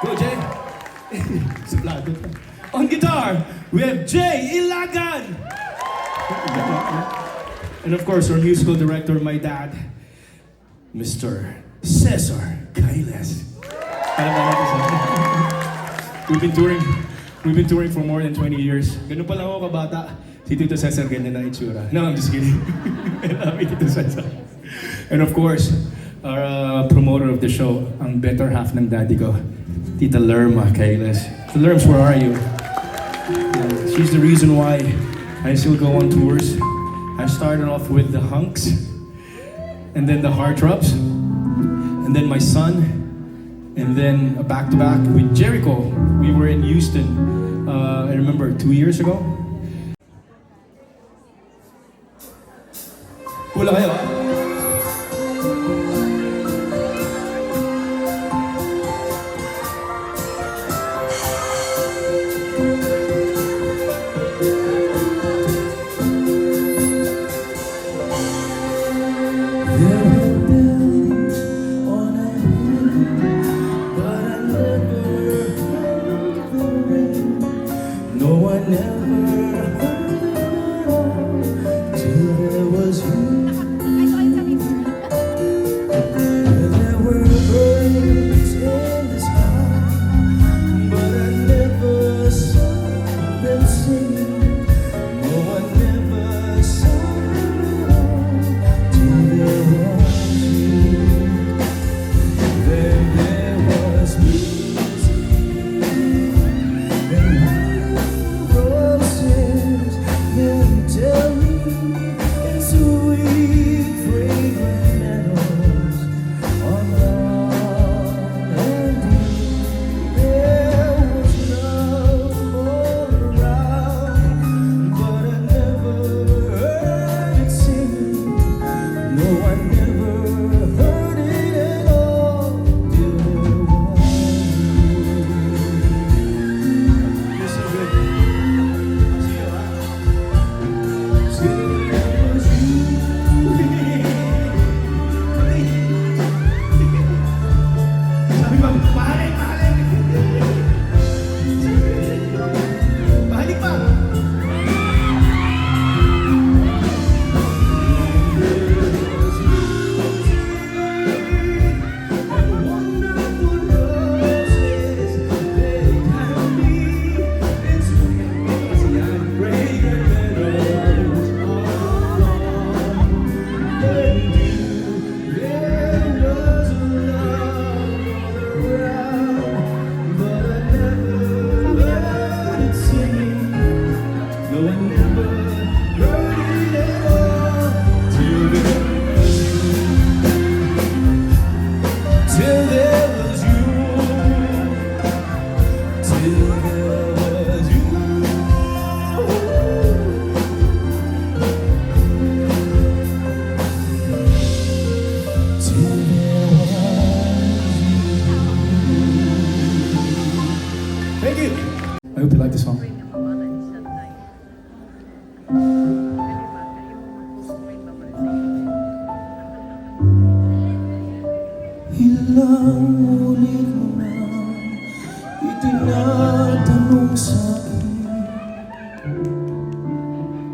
Go, Jay. Suplado. On guitar, we have Jay Ilagan. And of course, our musical director, my dad, Mr. Cesar Kailes. We've been touring for more than 20 years. Ganun pa lang ako kabata. Si Tito Cesar ganyan na itsura. No, I'm just kidding. I love you, Tito Cesar. And of course, our promoter of the show, ang better half ng daddy ko, Tita Lerma Kailes. So Lerms, where are you? She's the reason why I still go on tours. I started off with the Hunks, and then the Heartthrobs, and then my son, and then a back-to-back with Jericho. We were in Houston, I remember 2 years ago. Hula kayo, ha? Thank you. I hope you like the song. Ilang ulit mo na itinatanong sa akin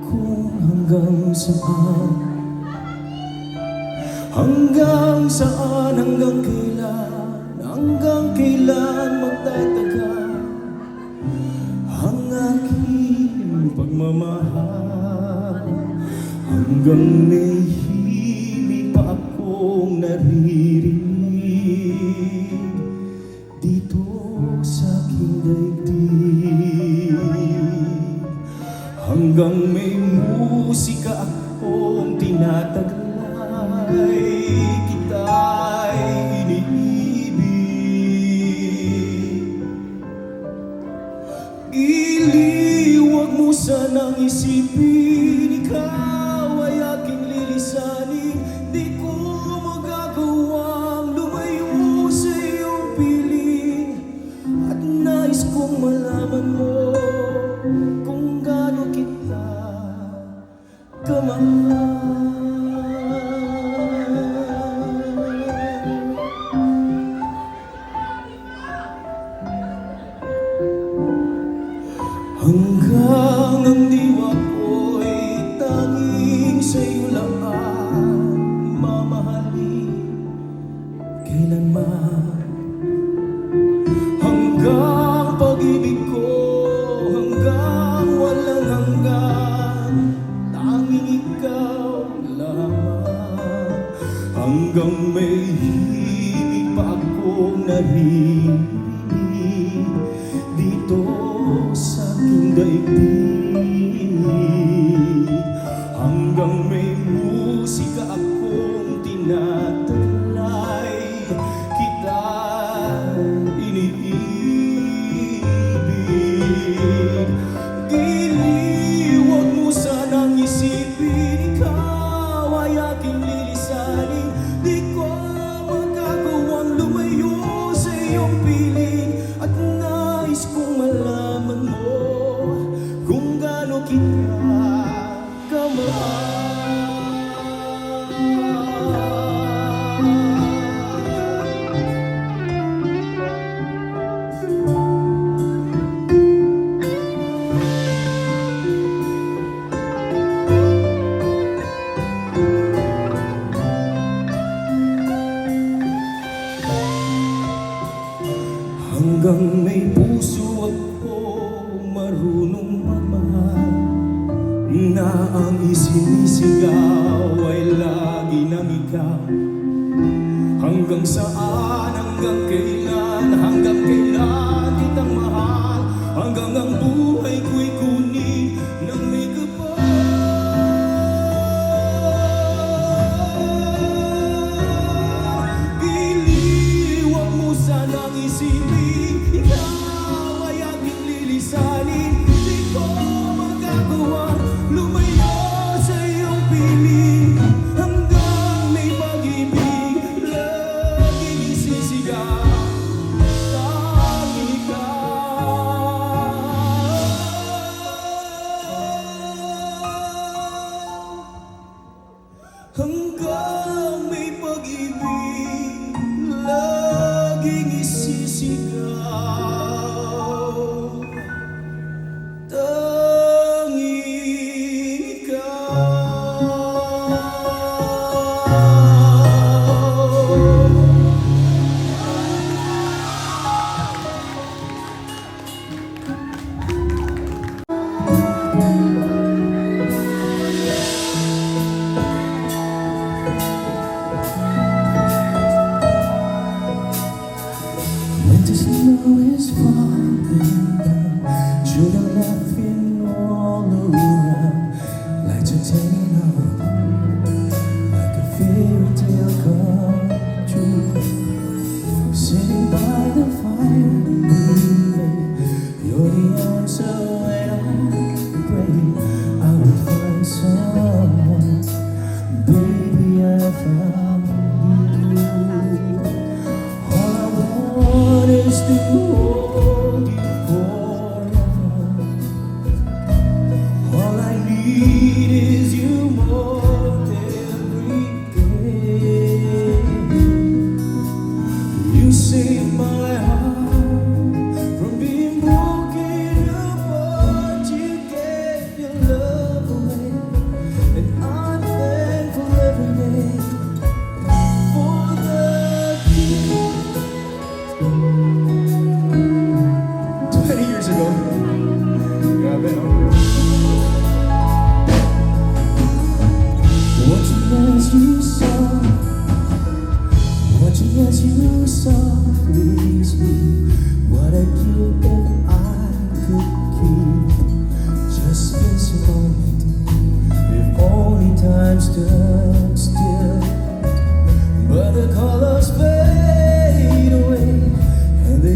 kung hanggang saan, hanggang kailan magtatagal ang aking pagmamahal, hanggang nahihili pa akong naririnig dito sa aking daigdig, hanggang may musika akong tinataglay, kita'y iniibig. Iliwag mo sanang isipin, ikaw ay aking lilisanin. Di ko magagawang lumayo sa iyong piling, at nais kong malaman mo kung gaano kita kamahal. Hanggang ang diwa ko'y tanging sa'yo lang mamahalin kailanman. Hanggang pag-ibig ko, hanggang walang hanggan, tanging ikaw lamang. Hanggang may himig pa akong naririnig dito sa aking daigdig. Hanggang may musika akong tinatalay, kita iniibig. Dili, huwag mo sanang isipin, ikaw ay aking lilisanin. Di ko magagawang lumayo sa iyong piling, at nais kong malaman mo kung gaano kita kamahal. Hanggang may puso ako marunong magmahal, na ang isinisigaw ay lagi ng ikaw. Hanggang saan, hanggang kailan kitang mahal, hanggang ang buhay ko'y kunin ng may kapal. Pili, huwag mo sanang isipin, ikaw ay aking lilisanin. Di ko magagawa lumayo sa iyong piling, hanggang may pag-ibig laging isisigaw, tanging ikaw. Hanggang may pag-ibig laging isisigaw, tanging when the snow is falling down, children laughing all around, lights are turning on, like a fairy tale come true. Sitting by the fire, you're the answer when I pray I will find someone. Baby, I found you. All I want is to hold you forever. All I need is you more every day. You save my heart from being broken apart. You gave your love away, and I'm thankful every day for the gift. 20 years ago. Grabe, no? Watching as you softly sleep, what I'd give if I could keep just this moment, if only time stood still. But the colors fade away, and the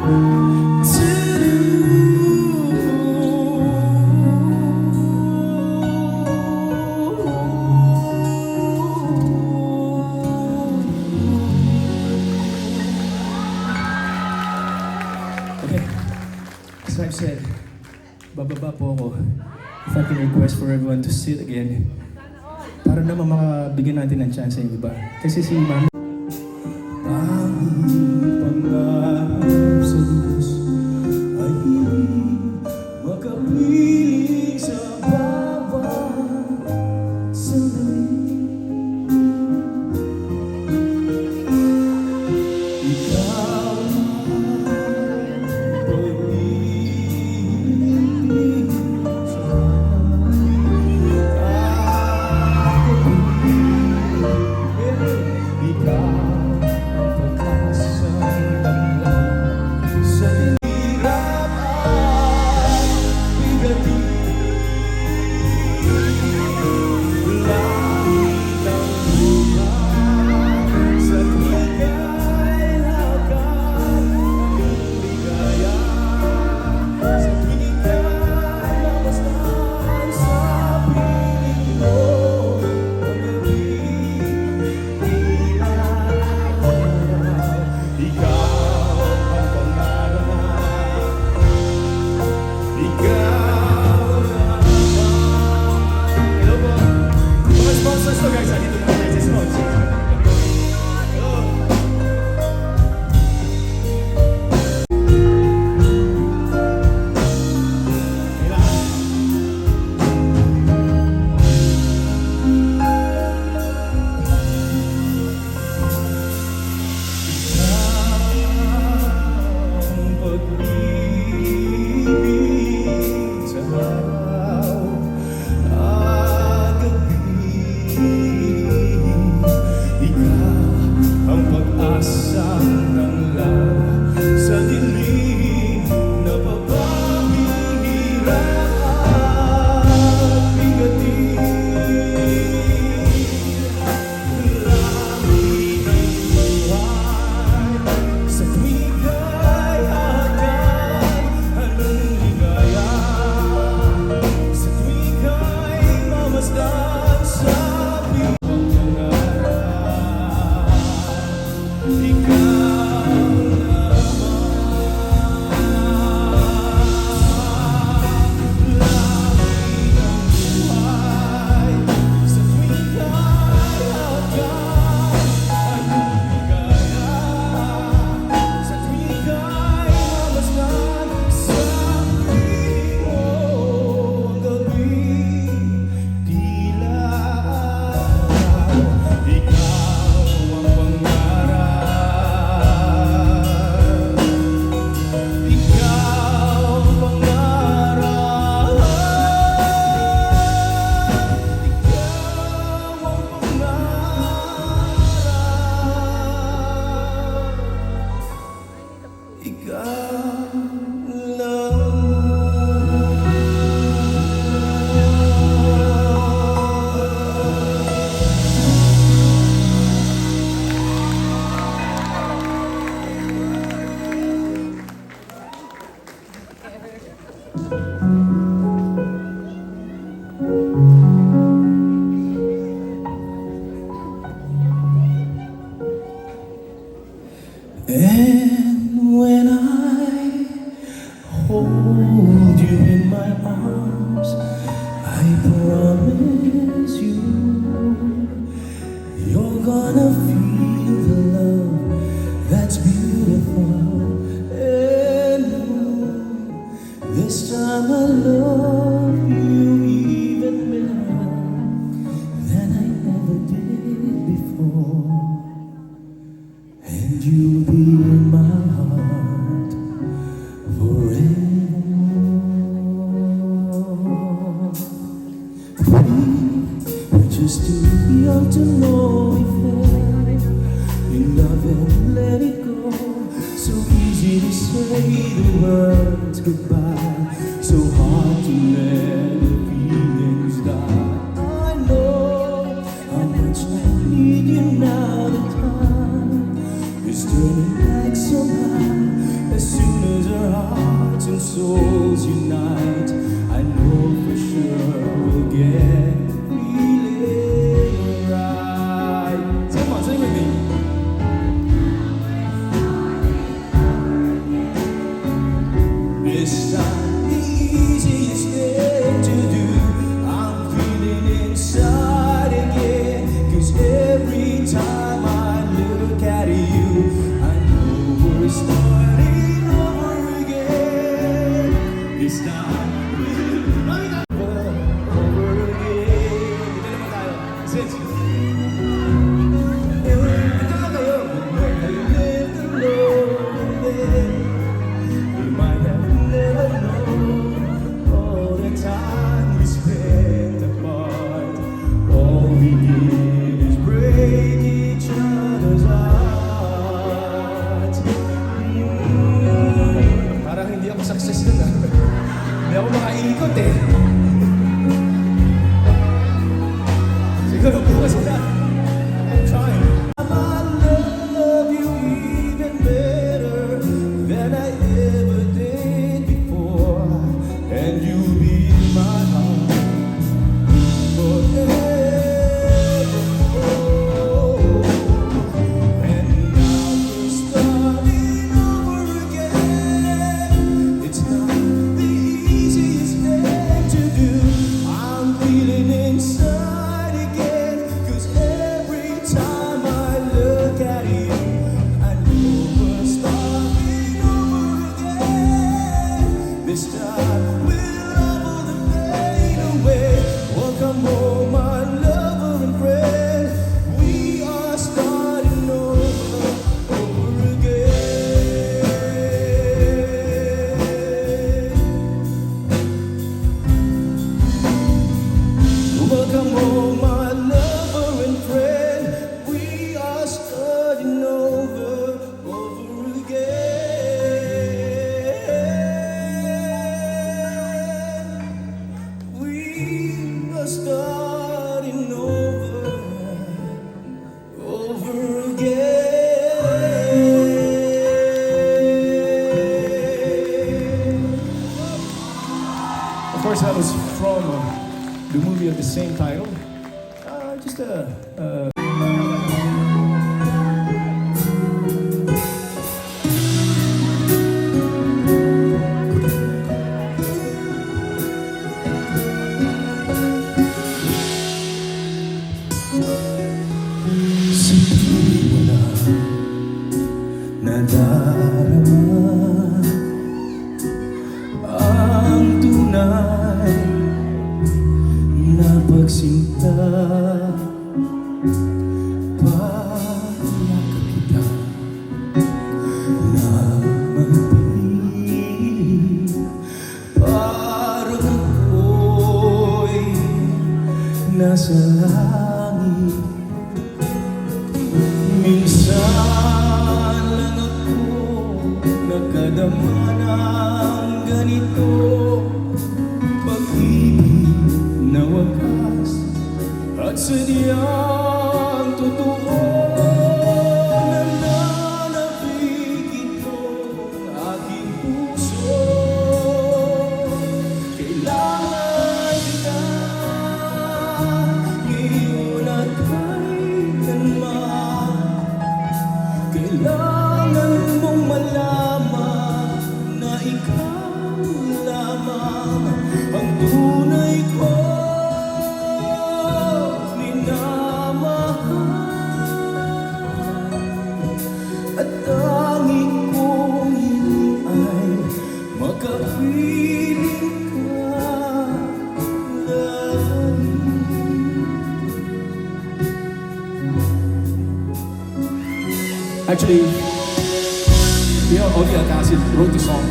Okay. As I've said, bababa po ako. If I can request for everyone to sit again. Para naman makabigyan natin ng chance yung iba. Kasi si Mami... Tanging pangarap sa Diyos ay makapiling sa bawat sandali. Ikaw ang pag-ibig sa akin. Ikaw And when I hold you in my arms, I promise you, you're gonna feel the love that's beautiful. And this time I love you even better than I ever did before. And you'll be in my heart forever. We're just too young to know if in love and let it go. So easy to say the words goodbye, so hard to let the feelings die. I know how much I need you now. The time is turning back somehow. As soon hearts and souls unite, I know for sure we'll get feeling right. Come on, sing with me. This time the easiest thing to do, I'm feeling inside again. 'Cause every time I look at you, I know we're starting over again. This time we'll over again. Dito naman tayo. Since ito na kayo. When I live alone, we might have never known all the time we spent apart. All we did is break each other's hearts. Parang hindi ako success dun ah. Hindi ako makaikot eh. Siguro bukas na. I'm trying. I love you even better than I ever did before, and you'll be in my heart forevermore. And now we're starting over again. It's not the easiest thing to do. I'm feeling inside again. 'Cause every time I look at you, I know we're starting over again. This time we'll level the pain away. Welcome home, my lover and friend. We are starting over again. Welcome home, my lover and friend. We are starting over again. We are starting over again. Of course, that was from the movie of the same title. Just a. Sa tuwing wala nadarama ang tunay na pagsinta, payakap kita na magpiling, parang ako'y nasa langit. Minsan lang ako nakadama ng ganito, pag-ibig na wagas at sadyang totoo. Nananabik itong aking puso. Kailangan kita ngayon at kailanman. Kailangan mong malaman na ikaw lamang ang tunay ko minamahal. At tanging kong hiling ay makapiling ka lagi. Actually, Audie Alcacid wrote the song.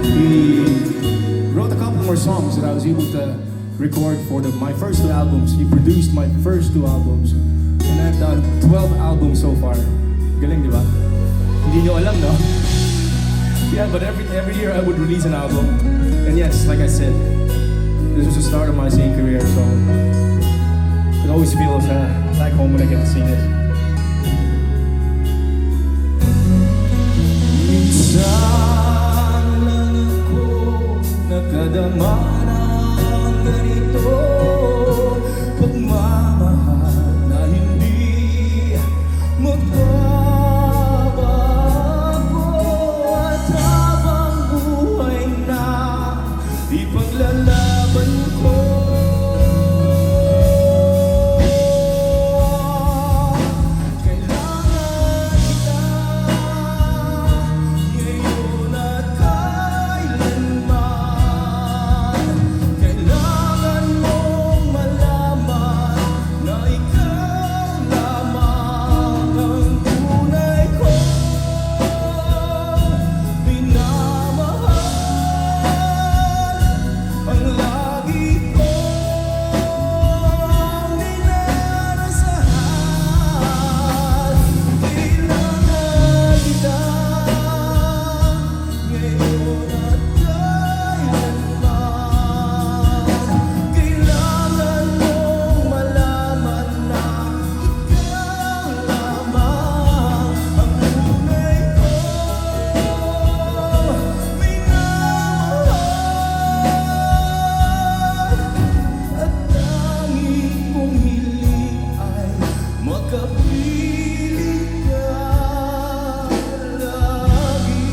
He wrote a couple more songs that I was able to record for my first two albums. He produced my first two albums. And I've done 12 albums so far. Galing, di ba? Hindi nyo alam, no? Yeah, but every year I would release an album. And yes, like I said, this was the start of my singing career, so it always feels like home when I get to sing it. Minsan lang ako man ang ganito, pagmamahal na hindi magbabago. At habang buhay na ipaglalaban ko, kailangan kita ngayon at kailanman. Kailangan mong malaman na ikaw lamang ang tunay kong minamahal. Ang lagi kong minarasal. Kailangan kita ngayon at kailanman. Kailangan mong malaman na ikaw lamang ang tunay kong minamahal. At tanging kong hiling ay makapiling ka lagi.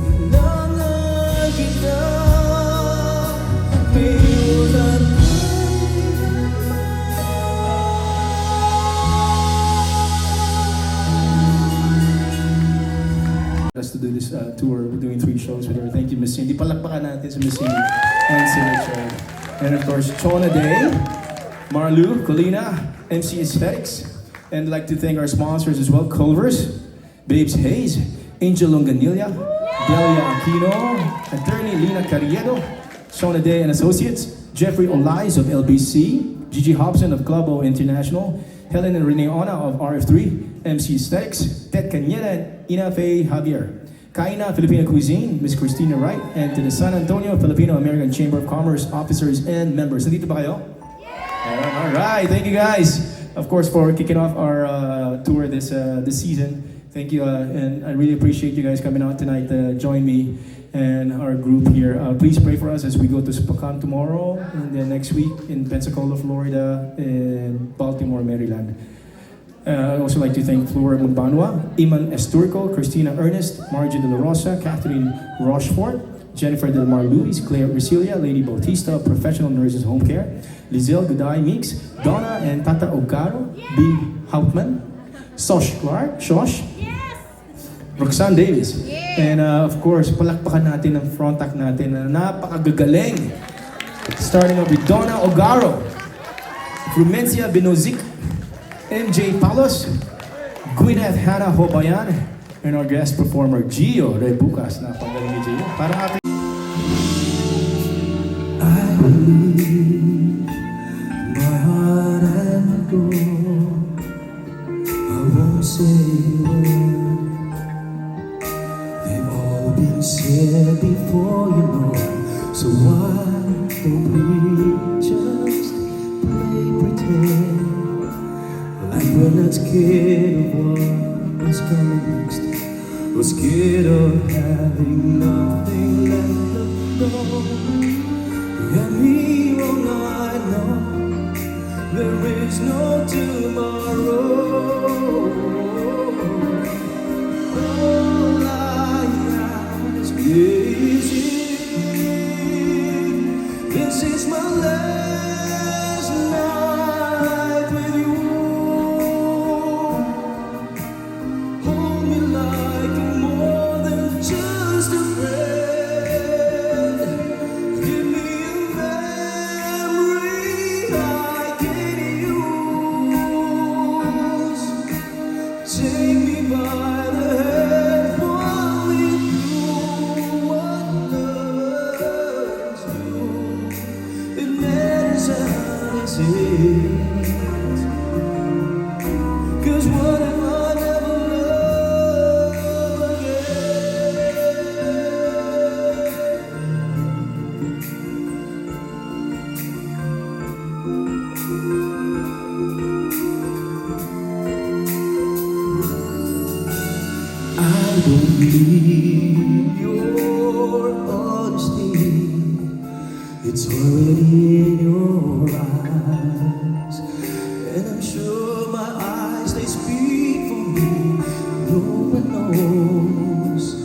Kailangan kita ngayon at Us to do this tour. We're doing 3 shows with her. Thank you, Miss Cindy. Palakpakan natin si Miss Cindy and si Richard. And of course, Chona Day, Marlu, Colina, MC Aesthetics. And I'd like to thank our sponsors as well, Culver's, Babes Hayes, Angel Longanilla, Delia Aquino, Attorney Lina Carriedo, Chona Day and Associates, Jeffrey Olais of LBC, Gigi Hobson of Club O International, Helen and Renee Ona of RF3, MC Aesthetics, Ted Cañeda and Ina Faye Javier, Kaina Filipino Cuisine, Miss Christina Wright, and to the San Antonio Filipino American Chamber of Commerce officers and members. Nandito ba kayo? All right, thank you guys, of course, for kicking off our tour this season. Thank you, and I really appreciate you guys coming out tonight to join me and our group here. Please pray for us as we go to Spokane tomorrow, and then next week in Pensacola, Florida, and Baltimore, Maryland. I'd also like to thank Flora Mumbanwa, Iman Esturco, Christina Ernest, Margie De La Rosa, Catherine Rochefort, Jennifer Del Mar Luis, Claire Resilia, Lady Bautista, Professional Nurses Home Care, Lizelle Guday Meeks, Donna and Tata Ogaro, B. Hauptman, Sosh Clark, Shosh, Roxanne Davis, and of course, palakpakan natin ang front act natin na napakagagaling. Starting off with Donna Ogaro, Frumencia Binozic, MJ Palos, Gwyneth Hannah Hobayan, and our guest performer Gio Rebucas. Napagaling ni Gio. Para ating I believe my heart and go. I won't say a word. They've all been said before, you know. So why don't we just play pretend like we're not scared of what's coming next? We're scared of having nothing left to go. Get me wrong, I know there is no tomorrow. All I ask is if this is my last night with you. Hold me like you're more than just a friend. Give me a memory I can use. Take me by the hand, walk me through what lovers do. It matters how it is. 'Cause what if I never love again? I don't believe your honesty. It's already in your eyes, and I'm sure my eyes, they speak for me. No one knows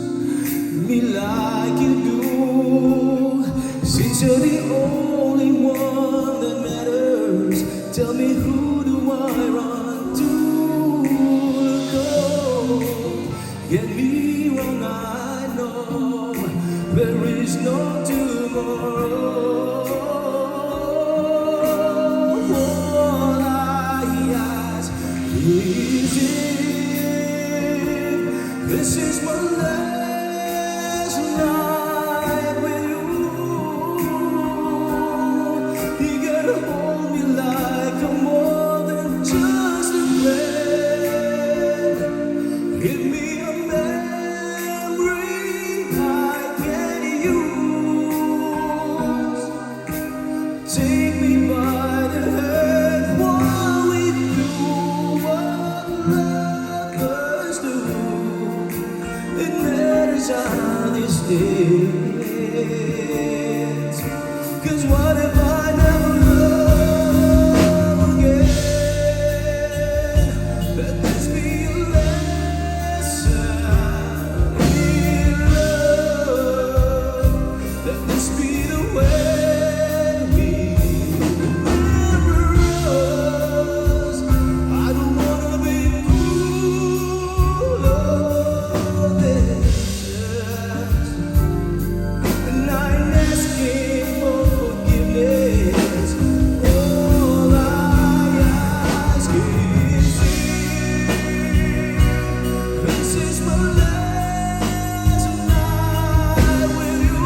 me like you do. Since you're the only one that matters, tell me, who do I run to? Get me wrong, I know there is no tomorrow. All I ask is if this is my last night with you, you gotta hold me like I'm more than just a friend. Give me a memory I can use. Take me by the hand while we do what lovers do. It matters how this ends. 'Cause what if I never love again? Let this be a lesson in love. Let this be the way we remember us. I don't wanna be cruel or this, and I'm asking for forgiveness. All I ask is this is my last night with you.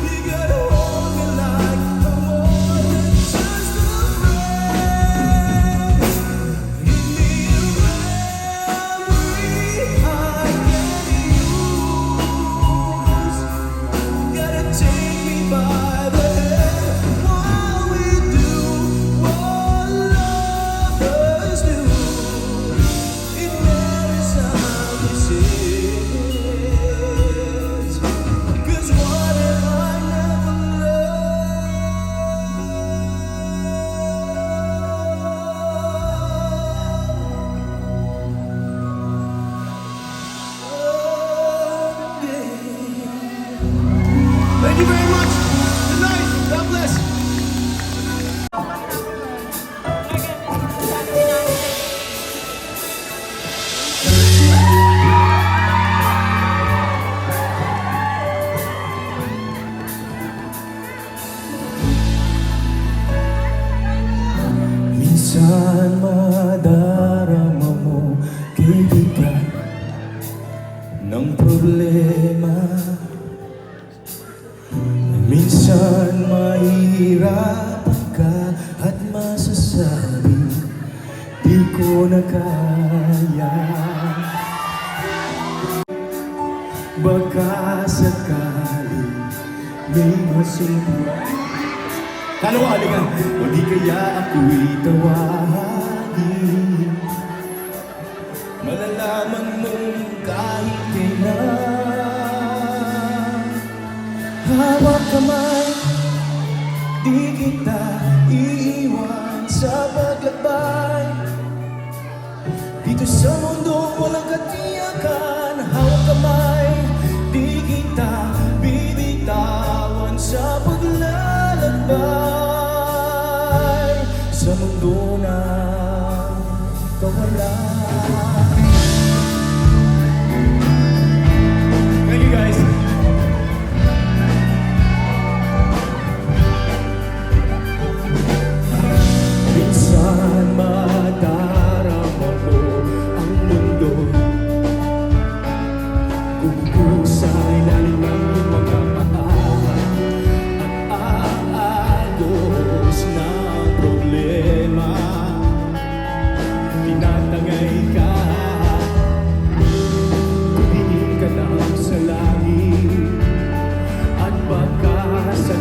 You gotta hold me like I'm more than just a friend. Give me a memory I can use. Gotta take me by the hand while we do what lovers do. It matters how this ends. 'Cause what if I never love again? Thank you very much. Good night. God bless. Minsan madarama mo kaibigan ng problema. Minsan mahihirapan ka at masasabi, di ko na kaya. Baka sakali may masubukan. Kalawali ka, o di kaya ako'y tawagin. Malalaman mong kahit kailan. Hawak kamay, di kita iiwan sa paglakbay. Dito sa mundo walang katiyakan. Hawak kamay, di kita bibitawan sa paglalakbay. Sa mundo na kawalan. Thank you guys. Minsan madarama mo ang mundo, kung sa ilalim ng mga paa at aagos na problema. Tinatangay ka, tumingin ka lang sa langit, at baka sa